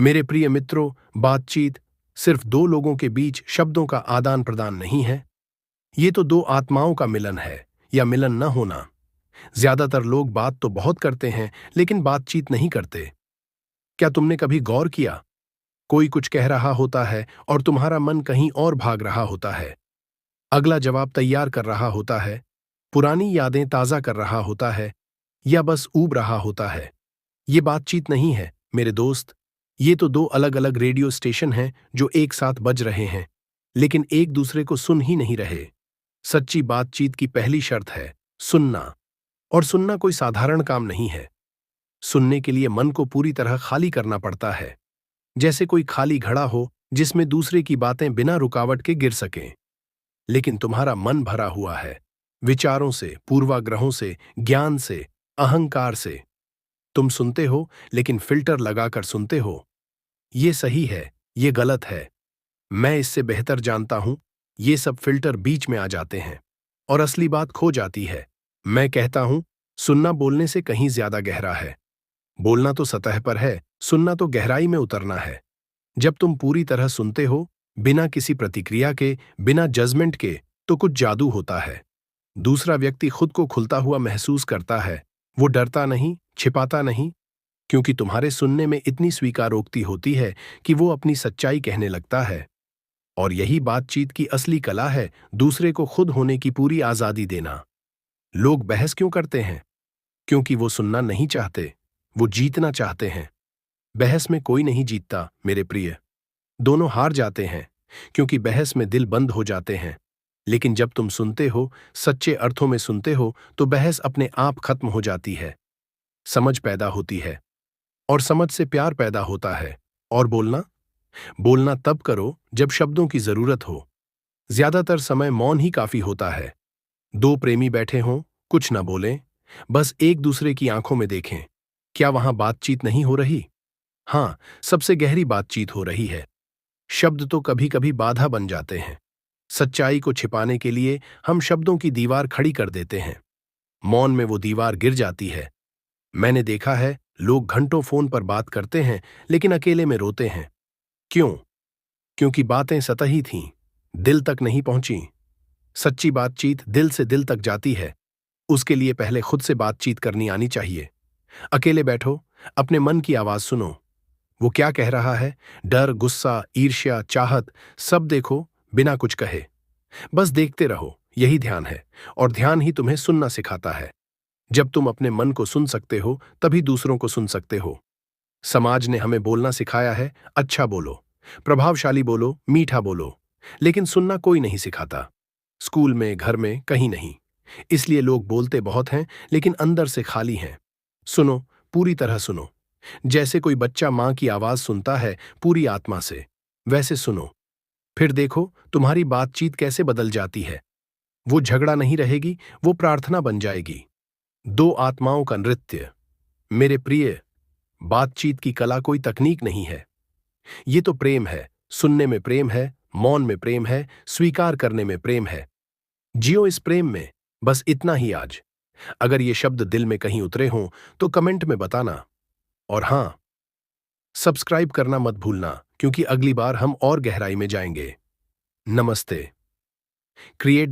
मेरे प्रिय मित्रों, बातचीत सिर्फ दो लोगों के बीच शब्दों का आदान प्रदान नहीं है। ये तो दो आत्माओं का मिलन है, या मिलन न होना। ज्यादातर लोग बात तो बहुत करते हैं, लेकिन बातचीत नहीं करते। क्या तुमने कभी गौर किया? कोई कुछ कह रहा होता है और तुम्हारा मन कहीं और भाग रहा होता है। अगला जवाब तैयार कर रहा होता है, पुरानी यादें ताजा कर रहा होता है, या बस ऊब रहा होता है। ये बातचीत नहीं है मेरे दोस्त। ये तो दो अलग अलग रेडियो स्टेशन हैं जो एक साथ बज रहे हैं, लेकिन एक दूसरे को सुन ही नहीं रहे। सच्ची बातचीत की पहली शर्त है सुनना। और सुनना कोई साधारण काम नहीं है। सुनने के लिए मन को पूरी तरह खाली करना पड़ता है, जैसे कोई खाली घड़ा हो जिसमें दूसरे की बातें बिना रुकावट के गिर सकें। लेकिन तुम्हारा मन भरा हुआ है विचारों से, पूर्वाग्रहों से, ज्ञान से, अहंकार से। तुम सुनते हो, लेकिन फिल्टर लगाकर सुनते हो। ये सही है, ये गलत है, मैं इससे बेहतर जानता हूं। ये सब फिल्टर बीच में आ जाते हैं और असली बात खो जाती है। मैं कहता हूं, सुनना बोलने से कहीं ज्यादा गहरा है। बोलना तो सतह पर है, सुनना तो गहराई में उतरना है। जब तुम पूरी तरह सुनते हो, बिना किसी प्रतिक्रिया के, बिना जजमेंट के, तो कुछ जादू होता है। दूसरा व्यक्ति खुद को खुलता हुआ महसूस करता है। वो डरता नहीं, छिपाता नहीं, क्योंकि तुम्हारे सुनने में इतनी स्वीकारोक्ति होती है कि वो अपनी सच्चाई कहने लगता है। और यही बातचीत की असली कला है, दूसरे को खुद होने की पूरी आजादी देना। लोग बहस क्यों करते हैं? क्योंकि वो सुनना नहीं चाहते, वो जीतना चाहते हैं। बहस में कोई नहीं जीतता मेरे प्रिय, दोनों हार जाते हैं, क्योंकि बहस में दिल बंद हो जाते हैं। लेकिन जब तुम सुनते हो, सच्चे अर्थों में सुनते हो, तो बहस अपने आप खत्म हो जाती है। समझ पैदा होती है, और समझ से प्यार पैदा होता है। और बोलना, बोलना तब करो जब शब्दों की जरूरत हो। ज्यादातर समय मौन ही काफी होता है। दो प्रेमी बैठे हों, कुछ ना बोलें, बस एक दूसरे की आंखों में देखें। क्या वहां बातचीत नहीं हो रही? हाँ, सबसे गहरी बातचीत हो रही है। शब्द तो कभी कभी बाधा बन जाते हैं। सच्चाई को छिपाने के लिए हम शब्दों की दीवार खड़ी कर देते हैं। मौन में वो दीवार गिर जाती है। मैंने देखा है, लोग घंटों फोन पर बात करते हैं, लेकिन अकेले में रोते हैं। क्यों? क्योंकि बातें सतही थीं, दिल तक नहीं पहुंची। सच्ची बातचीत दिल से दिल तक जाती है। उसके लिए पहले खुद से बातचीत करनी आनी चाहिए। अकेले बैठो, अपने मन की आवाज सुनो। वो क्या कह रहा है? डर, गुस्सा, ईर्ष्या, चाहत, सब देखो बिना कुछ कहे। बस देखते रहो, यही ध्यान है। और ध्यान ही तुम्हें सुनना सिखाता है। जब तुम अपने मन को सुन सकते हो, तभी दूसरों को सुन सकते हो। समाज ने हमें बोलना सिखाया है, अच्छा बोलो, प्रभावशाली बोलो, मीठा बोलो। लेकिन सुनना कोई नहीं सिखाता। स्कूल में, घर में, कहीं नहीं। इसलिए लोग बोलते बहुत हैं, लेकिन अंदर से खाली हैं। सुनो, पूरी तरह सुनो। जैसे कोई बच्चा मां की आवाज सुनता है पूरी आत्मा से, वैसे सुनो। फिर देखो तुम्हारी बातचीत कैसे बदल जाती है। वो झगड़ा नहीं रहेगी, वो प्रार्थना बन जाएगी। दो आत्माओं का नृत्य। मेरे प्रिय, बातचीत की कला कोई तकनीक नहीं है। ये तो प्रेम है। सुनने में प्रेम है, मौन में प्रेम है, स्वीकार करने में प्रेम है। जियो इस प्रेम में। बस इतना ही आज। अगर ये शब्द दिल में कहीं उतरे हों, तो कमेंट में बताना। और हां, सब्सक्राइब करना मत भूलना, क्योंकि अगली बार हम और गहराई में जाएंगे। नमस्ते। क्रिएट